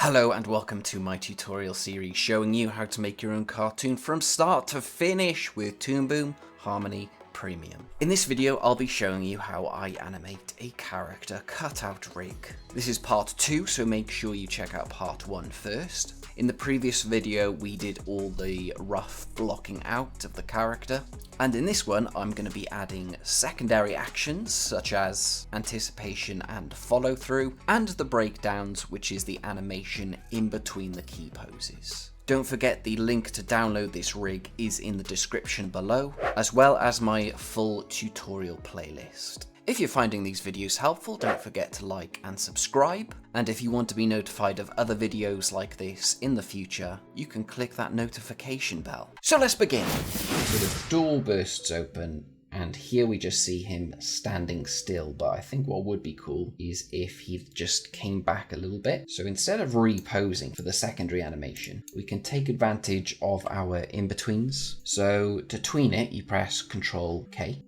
Hello and welcome to my tutorial series showing you how to make your own cartoon from start to finish with Toon Boom Harmony Premium. In this video I'll be showing you how I animate a character cutout rig. This is part 2, so make sure you check out part 1 first. In the previous video we did all the rough blocking out of the character, and in this one I'm going to be adding secondary actions such as anticipation and follow through, and the breakdowns, which is the animation in between the key poses. Don't forget the link to download this rig is in the description below, as well as my full tutorial playlist. If you're finding these videos helpful, don't forget to like and subscribe, and if you want to be notified of other videos like this in the future, you can click that notification bell. So let's begin! So the door bursts open, and here we just see him standing still, but I think what would be cool is if he just came back a little bit. So instead of reposing for the secondary animation, we can take advantage of our in-betweens. So to tween it, you press Ctrl K.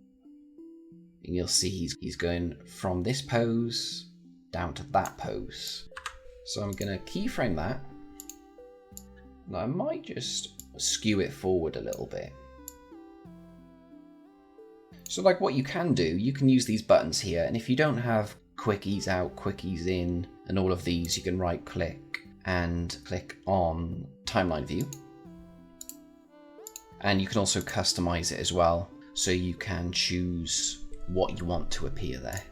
And you'll see he's going from this pose down to that pose. So I'm going to keyframe that. And I might just skew it forward a little bit. So like what you can do, you can use these buttons here, and if you don't have quick ease out, quick ease in, and all of these, you can right click and click on timeline view. And you can also customize it as well, so you can choose what you want to appear there.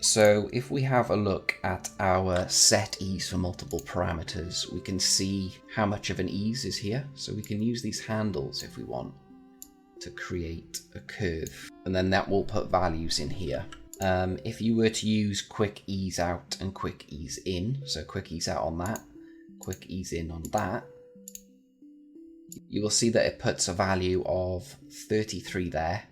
So if we have a look at our set ease for multiple parameters, we can see how much of an ease is here. So we can use these handles if we want to create a curve, and then that will put values in here. If you were to use quick ease out and quick ease in, so quick ease out on that, quick ease in on that, you will see that it puts a value of 33 there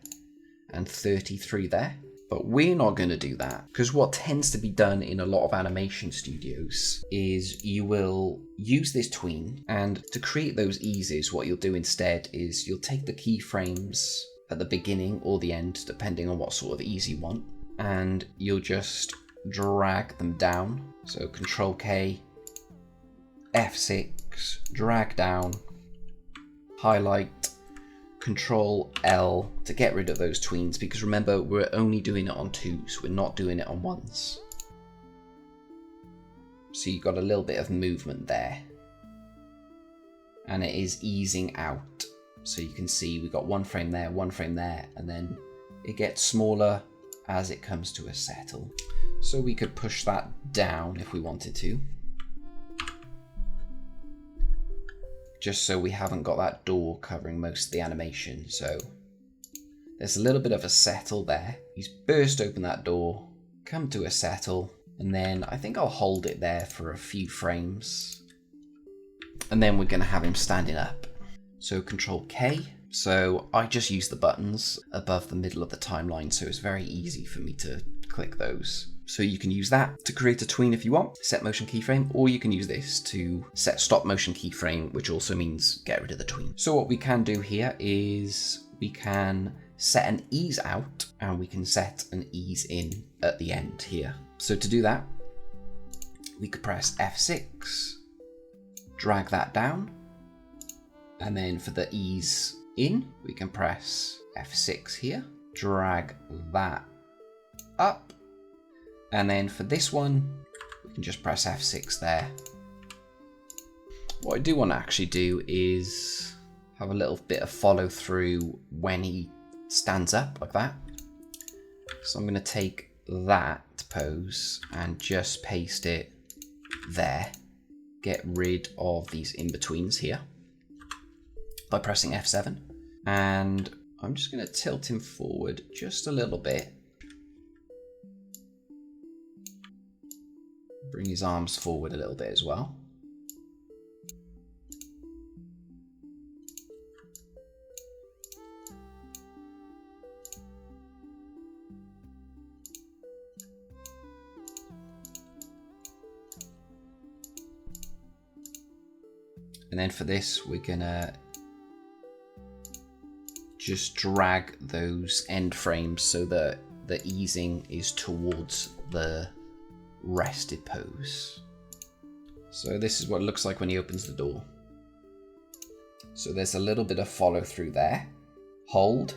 and 33 there. But we're not going to do that, because what tends to be done in a lot of animation studios is you will use this tween, and to create those eases, what you'll do instead is you'll take the keyframes at the beginning or the end, depending on what sort of ease you want, and you'll just drag them down. So Ctrl K, F6, drag down, highlight, Control L to get rid of those tweens, because remember, we're only doing it on 2s, we're not doing it on 1s. So you've got a little bit of movement there. And it is easing out. So you can see we've got one frame there, and then it gets smaller as it comes to a settle. So we could push that down if we wanted to, just so we haven't got that door covering most of the animation. So there's a little bit of a settle there. He's burst open that door, come to a settle, and then I think I'll hold it there for a few frames. And then we're going to have him standing up. So Control K. So I just use the buttons above the middle of the timeline, so it's very easy for me to click those. So you can use that to create a tween if you want, set motion keyframe, or you can use this to set stop motion keyframe, which also means get rid of the tween. So what we can do here is we can set an ease out, and we can set an ease in at the end here. So to do that, we could press F6, drag that down, and then for the ease in, we can press F6 here, drag that up. And then for this one, we can just press F6 there. What I do want to actually do is have a little bit of follow through when he stands up like that. So I'm going to take that pose and just paste it there. Get rid of these in-betweens here by pressing F7. And I'm just going to tilt him forward just a little bit. Bring his arms forward a little bit as well. And then for this, we're gonna just drag those end frames so that the easing is towards the rested pose. So this is what it looks like when he opens the door. So there's a little bit of follow through there. Hold.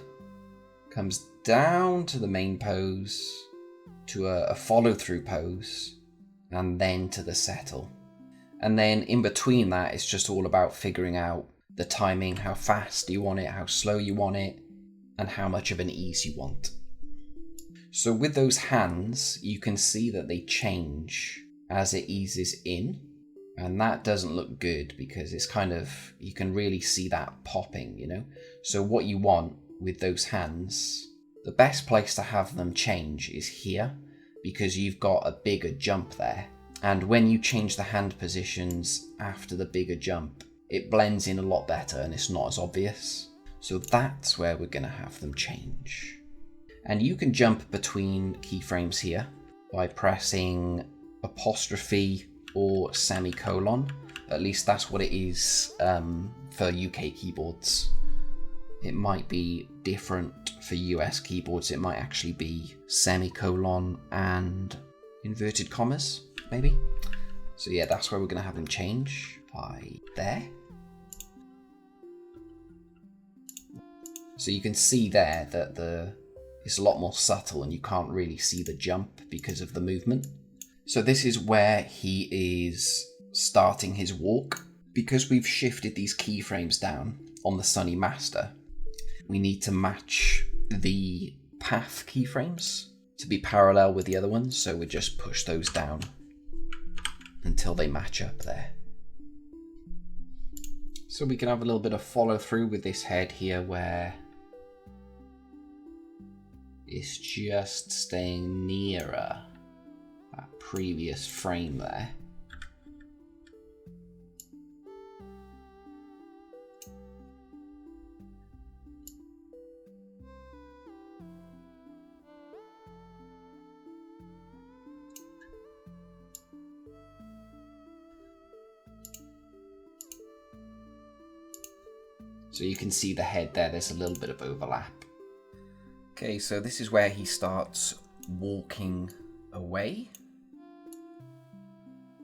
Comes down to the main pose, to a follow through pose, and then to the settle. And then in between that, it's just all about figuring out the timing, how fast you want it, how slow you want it, and how much of an ease you want. So with those hands, you can see that they change as it eases in. And that doesn't look good because it's kind of, you can really see that popping, you know? So what you want with those hands, the best place to have them change is here because you've got a bigger jump there. And when you change the hand positions after the bigger jump, it blends in a lot better and it's not as obvious. So that's where we're going to have them change. And you can jump between keyframes here by pressing apostrophe or semicolon. At least that's what it is for UK keyboards. It might be different for US keyboards. It might actually be semicolon and inverted commas, maybe. So yeah, that's where we're going to have them change by there. So you can see there that it's a lot more subtle and you can't really see the jump because of the movement. So this is where he is starting his walk. Because we've shifted these keyframes down on the Sunny Master, we need to match the path keyframes to be parallel with the other ones. So we just push those down until they match up there. So we can have a little bit of follow through with this head here where it's just staying nearer that previous frame there. So you can see the head there, there's a little bit of overlap. Okay, so this is where he starts walking away.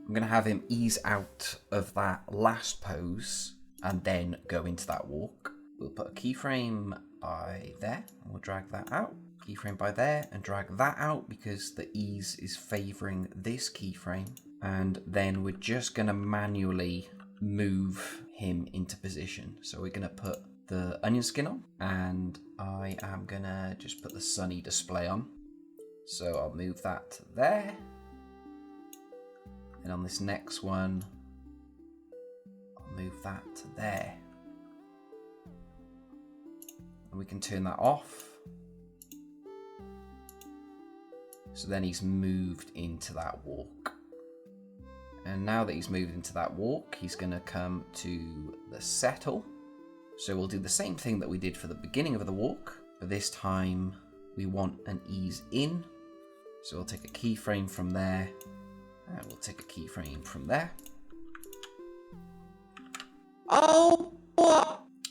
I'm going to have him ease out of that last pose and then go into that walk. We'll put a keyframe by there and we'll drag that out. Keyframe by there and drag that out because the ease is favoring this keyframe. And then we're just going to manually move him into position. So we're going to put the onion skin on and I am going to just put the sunny display on. So I'll move that to there. And on this next one, I'll move that to there. And we can turn that off. So then he's moved into that walk. And now that he's moved into that walk, he's going to come to the settle. So we'll do the same thing that we did for the beginning of the walk, but this time we want an ease in. So we'll take a keyframe from there, and we'll take a keyframe from there.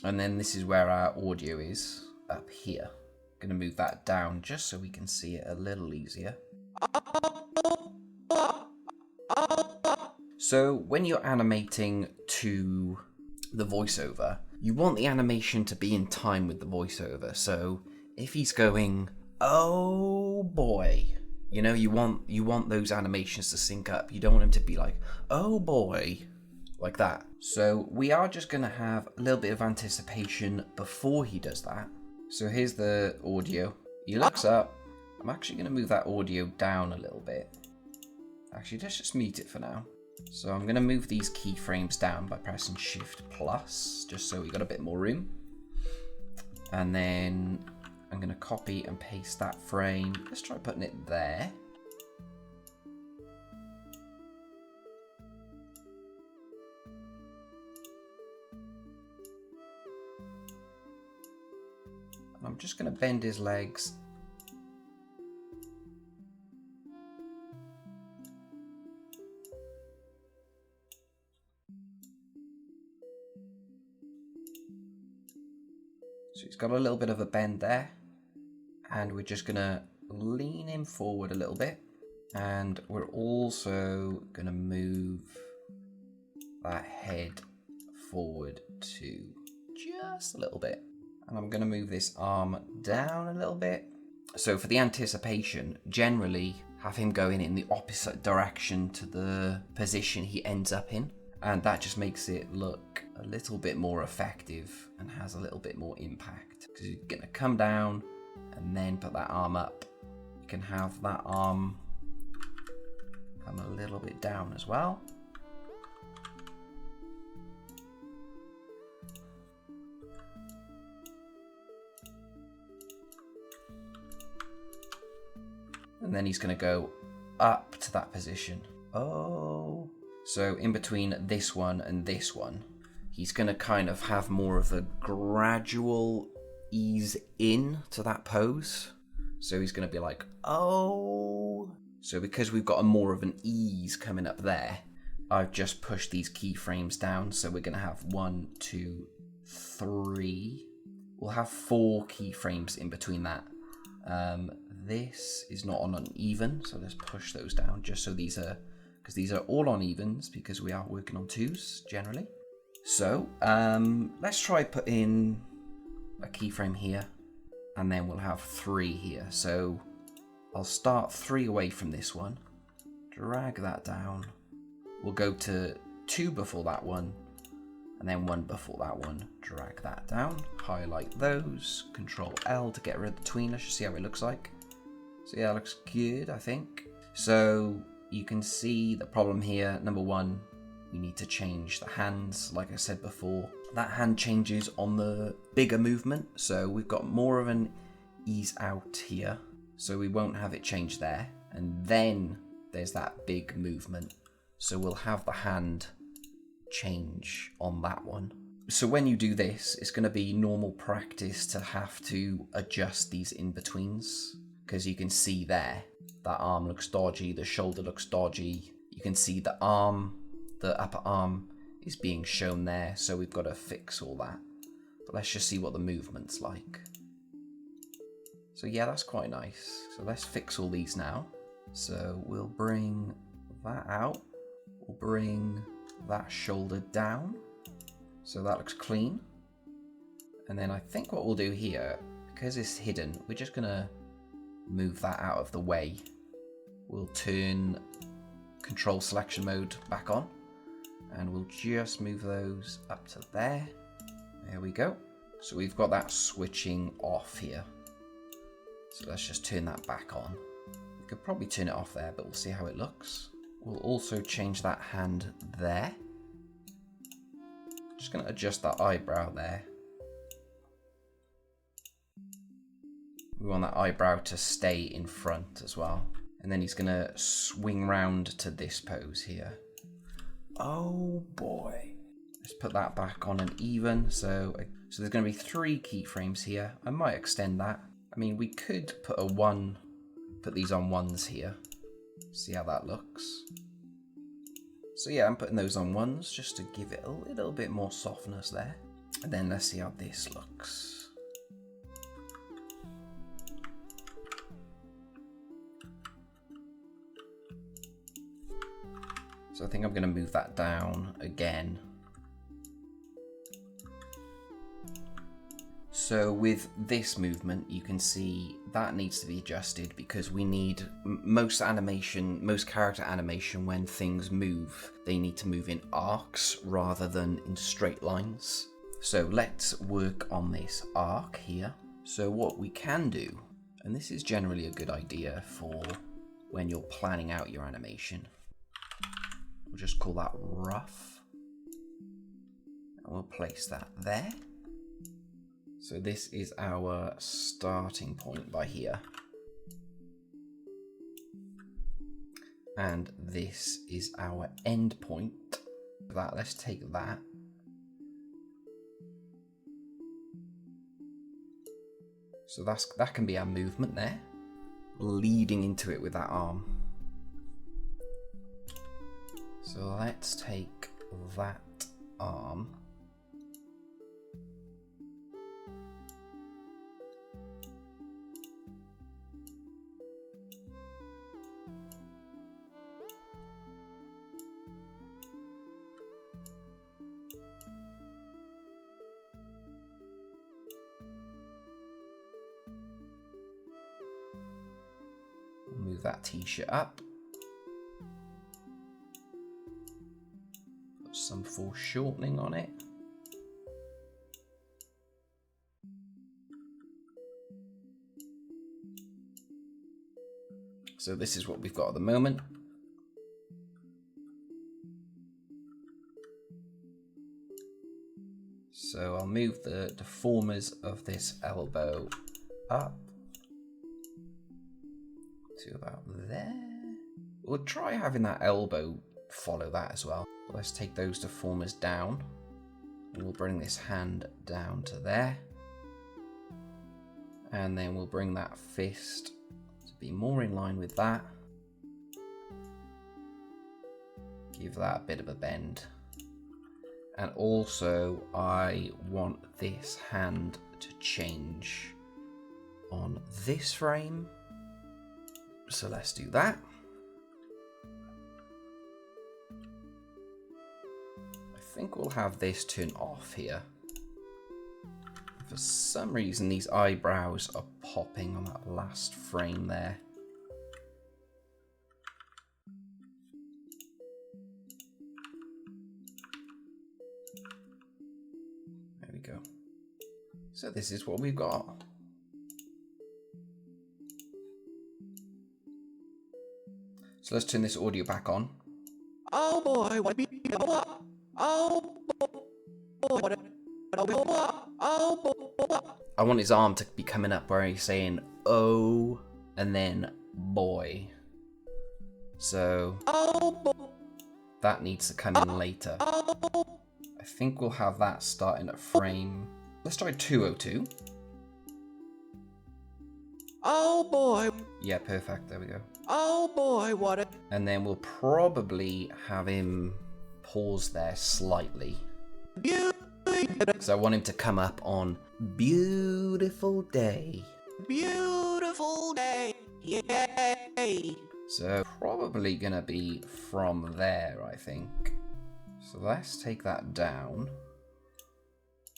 And then this is where our audio is, up here. I'm going to move that down just so we can see it a little easier. So when you're animating to the voiceover, you want the animation to be in time with the voiceover. So if he's going, oh boy, you know, you want those animations to sync up. You don't want him to be like, oh boy, like that. So we are just going to have a little bit of anticipation before he does that. So here's the audio. He looks up. I'm actually going to move that audio down a little bit. Actually, let's just mute it for now. So I'm going to move these keyframes down by pressing Shift plus, just so we got a bit more room. And then I'm going to copy and paste that frame. Let's try putting it there. And I'm just going to bend his legs. So he's got a little bit of a bend there, and we're just going to lean him forward a little bit, and we're also going to move that head forward to just a little bit. And I'm going to move this arm down a little bit. So for the anticipation, generally have him going in the opposite direction to the position he ends up in. And that just makes it look a little bit more effective and has a little bit more impact. Because you're going to come down and then put that arm up. You can have that arm come a little bit down as well. And then he's going to go up to that position. Oh. So in between this one and this one, he's going to kind of have more of a gradual ease in to that pose. So he's going to be like, oh. So because we've got a more of an ease coming up there, I've just pushed these keyframes down. So we're going to have 1, 2, 3. We'll have 4 keyframes in between that. This is not on uneven, so let's push those down just so these are, because these are all on evens because we are working on 2s generally. So let's try put in a keyframe here and then we'll have 3 here. So I'll start 3 away from this one, drag that down. We'll go to 2 before that one and then 1 before that one, drag that down, highlight those, Control L to get rid of the tween. Let's just see how it looks like. So yeah, it looks good, I think. So you can see the problem here. Number 1, we need to change the hands. Like I said before, that hand changes on the bigger movement. So we've got more of an ease out here. So we won't have it change there. And then there's that big movement. So we'll have the hand change on that one. So when you do this, it's going to be normal practice to have to adjust these in-betweens. Because you can see there, that arm looks dodgy, the shoulder looks dodgy. You can see the arm, the upper arm is being shown there, so we've got to fix all that. But let's just see what the movement's like. So yeah, that's quite nice. So let's fix all these now. So we'll bring that out. We'll bring that shoulder down. So that looks clean. And then I think what we'll do here, because it's hidden, we're just going to move that out of the way. We'll turn control selection mode back on and we'll just move those up to there. There we go. So we've got that switching off here. So let's just turn that back on. We could probably turn it off there, but we'll see how it looks. We'll also change that hand there. Just going to adjust that eyebrow there. We want that eyebrow to stay in front as well. And then he's going to swing round to this pose here. Oh boy. Let's put that back on an even. So there's going to be 3 keyframes here. I might extend that. I mean, we could put a 1, put these on 1s here. See how that looks. So yeah, I'm putting those on 1s just to give it a little bit more softness there. And then let's see how this looks. So I think I'm going to move that down again. So with this movement, you can see that needs to be adjusted because we need most character animation, when things move, they need to move in arcs rather than in straight lines. So let's work on this arc here. So what we can do, and this is generally a good idea for when you're planning out your animation, we'll just call that rough. And we'll place that there. So this is our starting point by here. And this is our end point. Let's take that. So that can be our movement there, leading into it with that arm. So let's take that arm. that t-shirt up. Put some foreshortening on it. So this is what we've got at the moment. So I'll move the deformers of this elbow up to about there. We'll try having that elbow follow that as well. Let's take those deformers down. And we'll bring this hand down to there. And then we'll bring that fist to be more in line with that. Give that a bit of a bend. And also, I want this hand to change on this frame. So let's do that. I think we'll have this turn off here. For some reason, these eyebrows are popping on that last frame there. Go. So this is what we've got. So let's turn this audio back on. Oh boy, what be oh boy, what oh boy. I want his arm to be coming up where he's saying oh and then boy. So that needs to come in later. I think we'll have that starting at frame. Let's try 202. Oh boy. Yeah, perfect. There we go. Oh boy, what a... And then we'll probably have him pause there slightly. So I want him to come up on beautiful day. Beautiful day. Yay. So probably gonna be from there, I think. So let's take that down.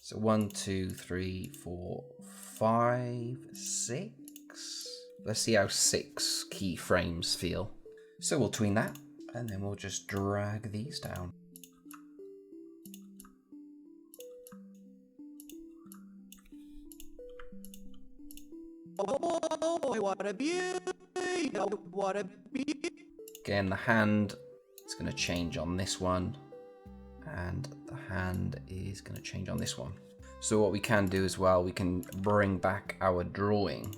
So 1, 2, 3, 4, 5, 6. Let's see how 6 keyframes feel. So we'll tween that, and then we'll just drag these down. Oh boy, what a beauty. What a beauty. Again, the hand is going to change on this one. And the hand is going to change on this one. So what we can do as well, we can bring back our drawing,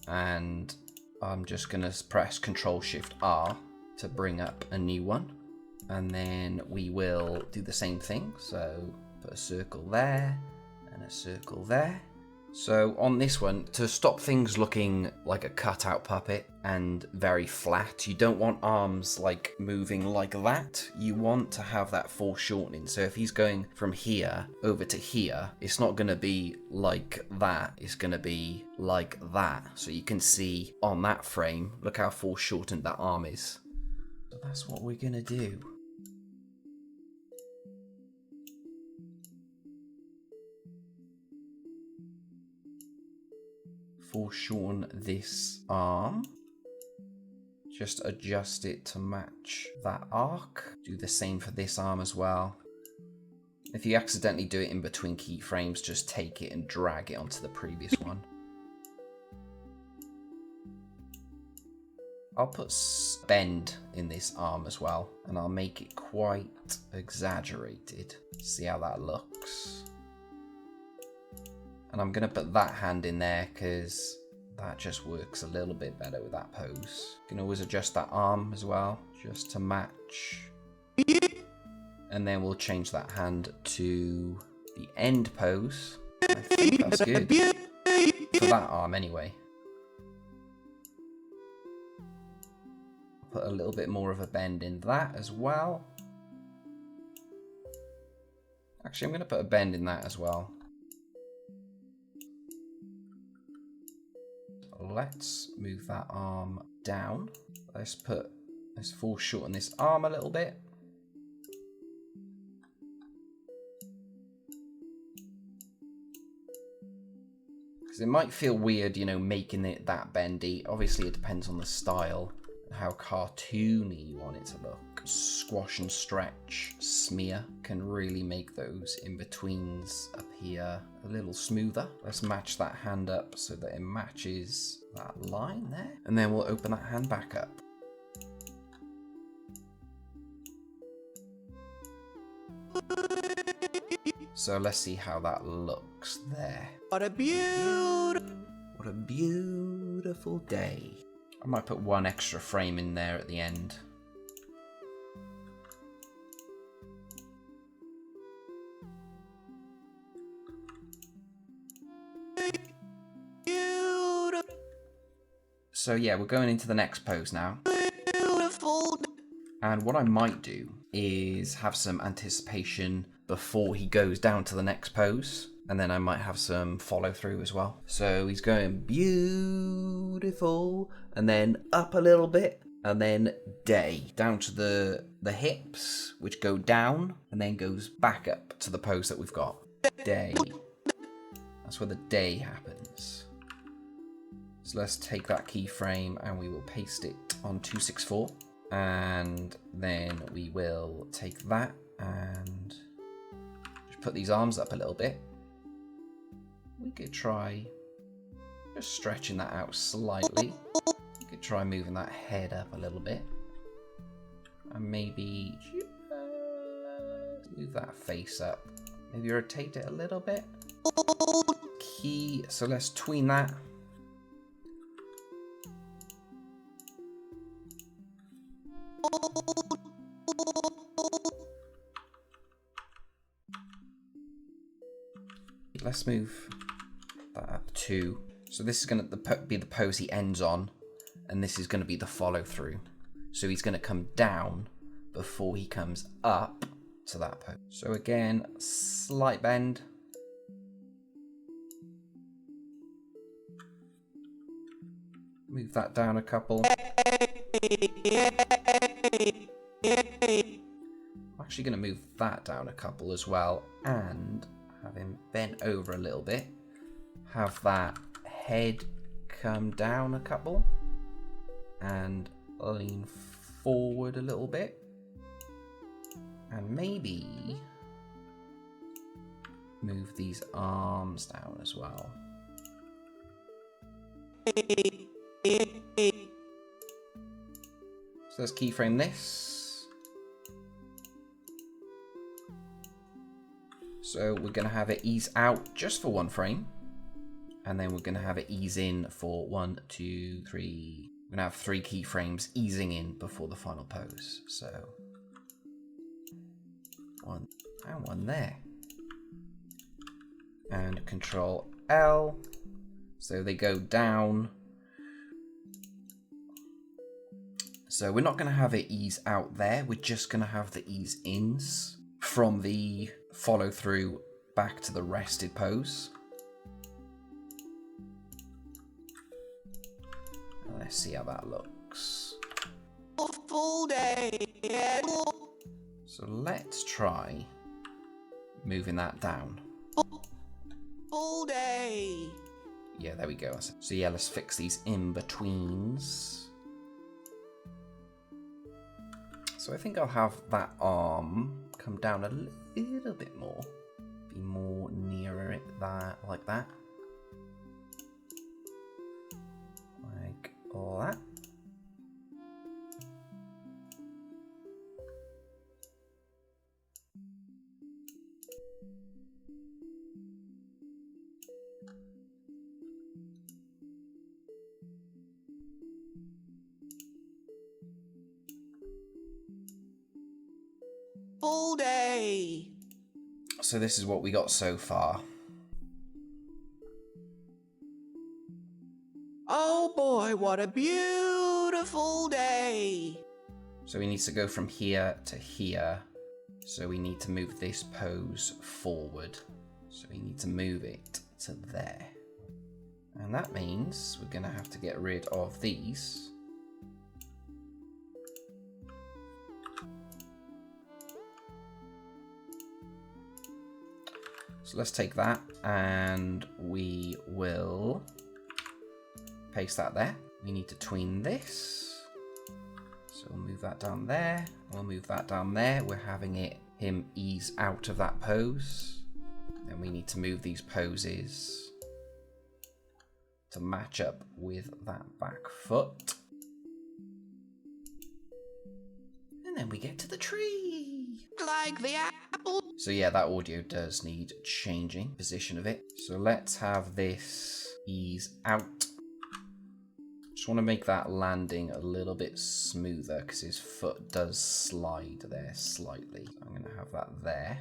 and I'm just going to press Ctrl-Shift-R to bring up a new one, and then we will do the same thing. So put a circle there and a circle there. So on this one, to stop things looking like a cutout puppet and very flat, you don't want arms like moving like that. You want to have that foreshortening. So if he's going from here over to here, it's not going to be like that. It's going to be like that. So you can see on that frame, look how foreshortened that arm is. So that's what we're going to do. Foreshorten this arm. Just adjust it to match that arc. Do the same for this arm as well. If you accidentally do it in between keyframes, just take it and drag it onto the previous one. I'll put bend in this arm as well, and I'll make it quite exaggerated. See how that looks. And I'm going to put that hand in there because that just works a little bit better with that pose. You can always adjust that arm as well, just to match. And then we'll change that hand to the end pose. I think that's good. For that arm anyway. Put a little bit more of a bend in that as well. Actually, I'm going to put a bend in that as well. Let's move that arm down. Let's foreshorten this arm a little bit. Because it might feel weird, you know, making it that bendy. Obviously, it depends on the style how cartoony you want it to look. Squash and stretch, smear can really make those in-betweens appear a little smoother. Let's match that hand up so that it matches that line there. And then we'll open that hand back up. So let's see how that looks there. What a beautiful day. I might put one extra frame in there at the end. So yeah, we're going into the next pose now. And what I might do is have some anticipation before he goes down to the next pose. And then I might have some follow through as well. So he's going beautiful, and then up a little bit, and then day. Down to the hips, which go down, and then goes back up to the pose that we've got. Day. That's where the day happens. So let's take that keyframe and we will paste it on 264. And then we will take that and just put these arms up a little bit. We could try just stretching that out slightly. We could try moving that head up a little bit. And maybe move that face up. Maybe rotate it a little bit. Key, so let's tween that. Let's move that up too. So this is going to be the pose he ends on, and this is going to be the follow through. So he's going to come down before he comes up to that pose. So again, slight bend. Move that down a couple. I'm actually going to move that down a couple as well, and have him bent over a little bit. Have that head come down a couple, and lean forward a little bit. And maybe move these arms down as well. So let's keyframe this. So we're going to have it ease out just for one frame. And then we're going to have it ease in for 1, 2, 3. We're going to have 3 keyframes easing in before the final pose. So 1 and 1 there. And Control L. So they go down. So we're not going to have it ease out there. We're just going to have the ease ins from the follow through back to the rested pose. And let's see how that looks. full day. So let's try moving that down. Full day. Yeah, there we go. So yeah, let's fix these in-betweens. So I think I'll have that arm come down a little bit more. Be more nearer it, like that. Like that. Full day. So this is what we got so far. Oh boy, what a beautiful day. So we need to go from here to here. So we need to move this pose forward. So we need to move it to there. And that means we're going to have to get rid of these. So let's take that and we will paste that there. We need to tween this. So we'll move that down there. We'll move that down there. We're having him ease out of that pose. Then we need to move these poses to match up with that back foot. And then we get to the tree. Like the apple. So yeah, that audio does need changing, position of it. So let's have this ease out. Just want to make that landing a little bit smoother because his foot does slide there slightly. So I'm going to have that there.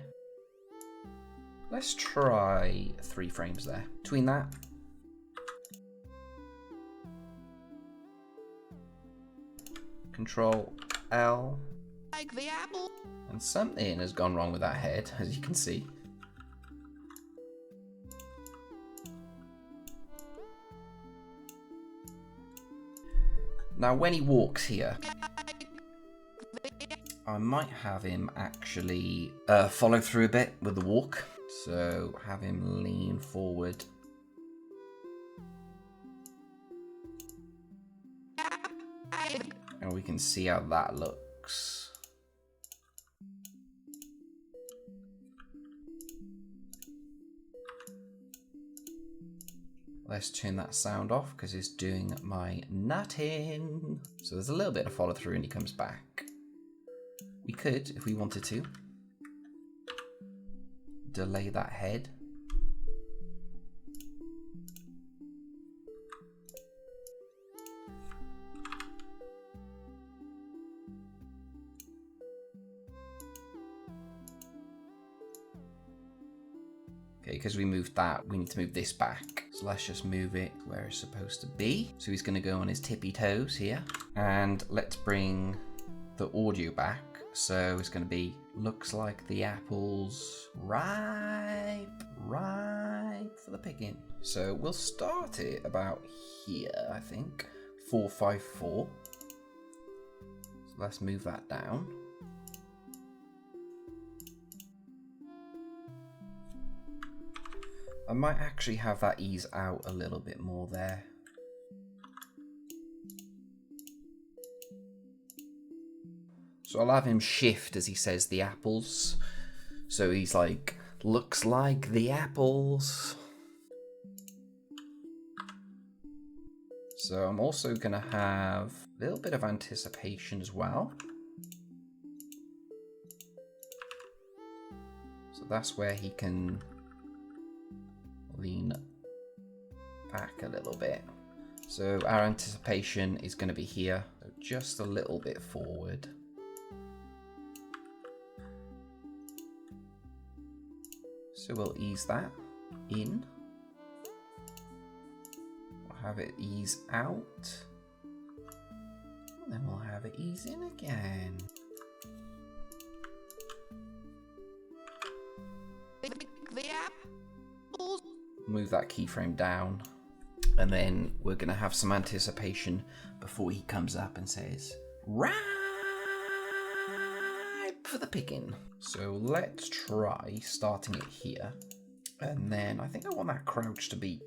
Let's try 3 frames there. Between that, Control L. Like the apple. And something has gone wrong with that head, as you can see. Now, when he walks here, I might have him actually follow through a bit with the walk. So have him lean forward. And we can see how that looks. Let's turn that sound off because it's doing my nutting. So there's a little bit of follow through and he comes back. We could, if we wanted to, delay that head. Okay, because we moved that, we need to move this back. So let's just move it where it's supposed to be. So he's going to go on his tippy toes here. And let's bring the audio back. So it's going to be, looks like the apple's ripe for the picking. So we'll start it about here, I think. 454. So let's move that down. I might actually have that ease out a little bit more there. So I'll have him shift as he says the apples. So he's like, looks like the apples. So I'm also going to have a little bit of anticipation as well. So that's where he can lean back a little bit. So our anticipation is going to be here, so just a little bit forward. So we'll ease that in. We'll have it ease out. And then we'll have it ease in again. The apples. Move that keyframe down. And then we're going to have some anticipation before he comes up and says, ripe for the picking. So let's try starting it here. And then I think I want that crouch to be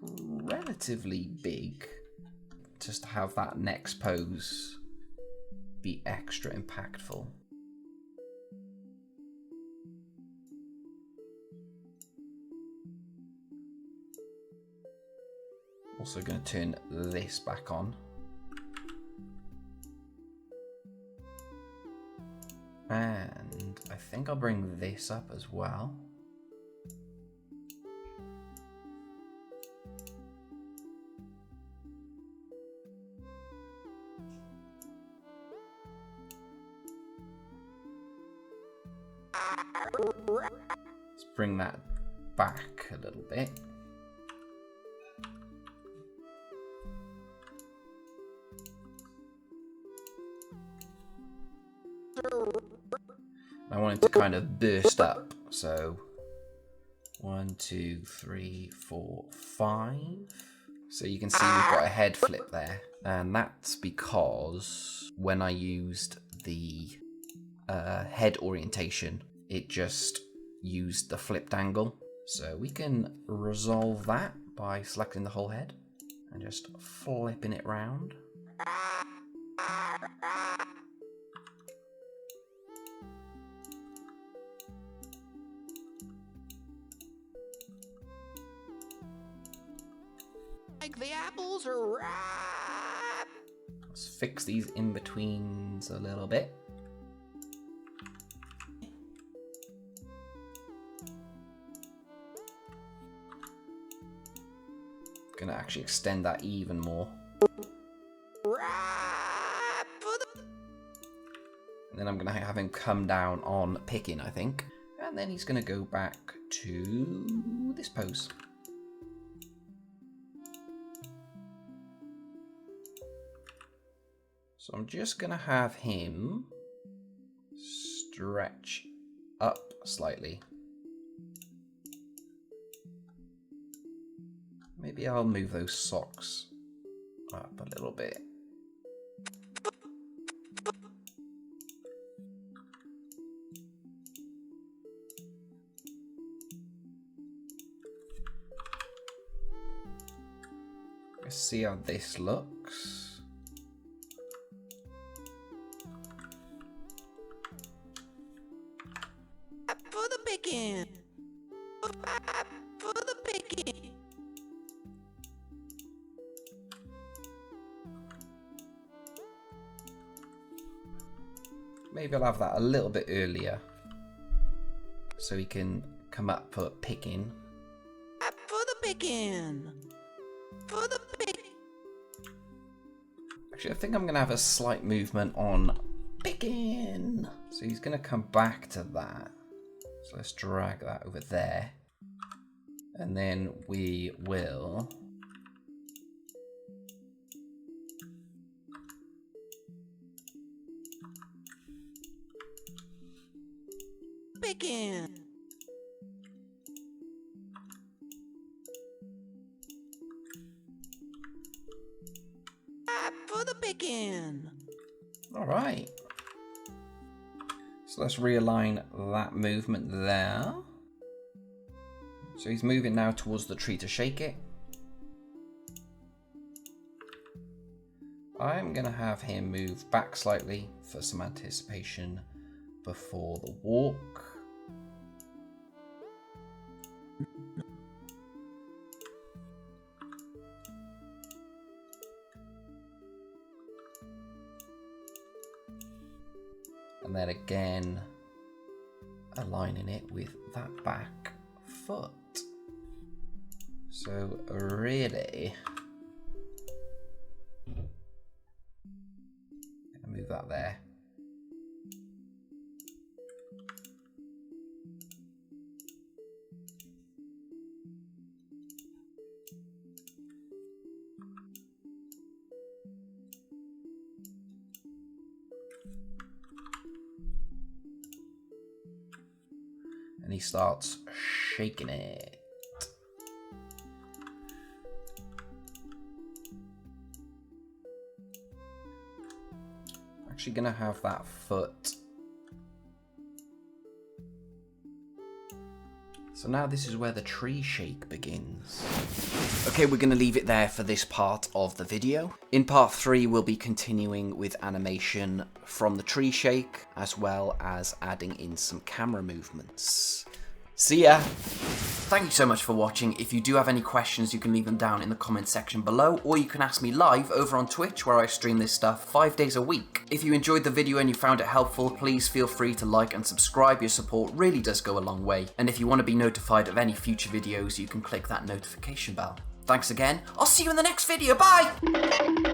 relatively big, just to have that next pose be extra impactful. Also going to turn this back on. And I think I'll bring this up as well. Let's bring that back a little bit. I want it to kind of burst up. So 1, 2, 3, 4, 5. So you can see we've got a head flip there. And that's because when I used the head orientation, it just used the flipped angle. So we can resolve that by selecting the whole head and just flipping it round. Like the apples are ripe. Let's fix these in-betweens a little bit. Gonna actually extend that even more. And then I'm gonna have him come down on picking, I think. And then he's gonna go back to this pose. So I'm just gonna have him stretch up slightly. Maybe I'll move those socks up a little bit. Let's see how this looks. For the picking. For the picking. Maybe I'll have that a little bit earlier so he can come up for picking. For the picking. For the pick. Actually, I think I'm going to have a slight movement on picking. So he's going to come back to that. So let's drag that over there. And then we will... Picking. For the picking. All right. So let's realign that movement there. So he's moving now towards the tree to shake it. I'm going to have him move back slightly for some anticipation before the walk. And then again, aligning it with that back foot. So really, gonna move that there. And he starts shaking it. Actually gonna have that foot. So now this is where the tree shake begins. Okay, we're gonna leave it there for this part of the video. In part 3, we'll be continuing with animation from the tree shake, as well as adding in some camera movements. See ya! Thank you so much for watching. If you do have any questions, you can leave them down in the comment section below, or you can ask me live over on Twitch, where I stream this stuff 5 days a week. If you enjoyed the video and you found it helpful, please feel free to like and subscribe. Your support really does go a long way. And if you want to be notified of any future videos, you can click that notification bell. Thanks again. I'll see you in the next video. Bye!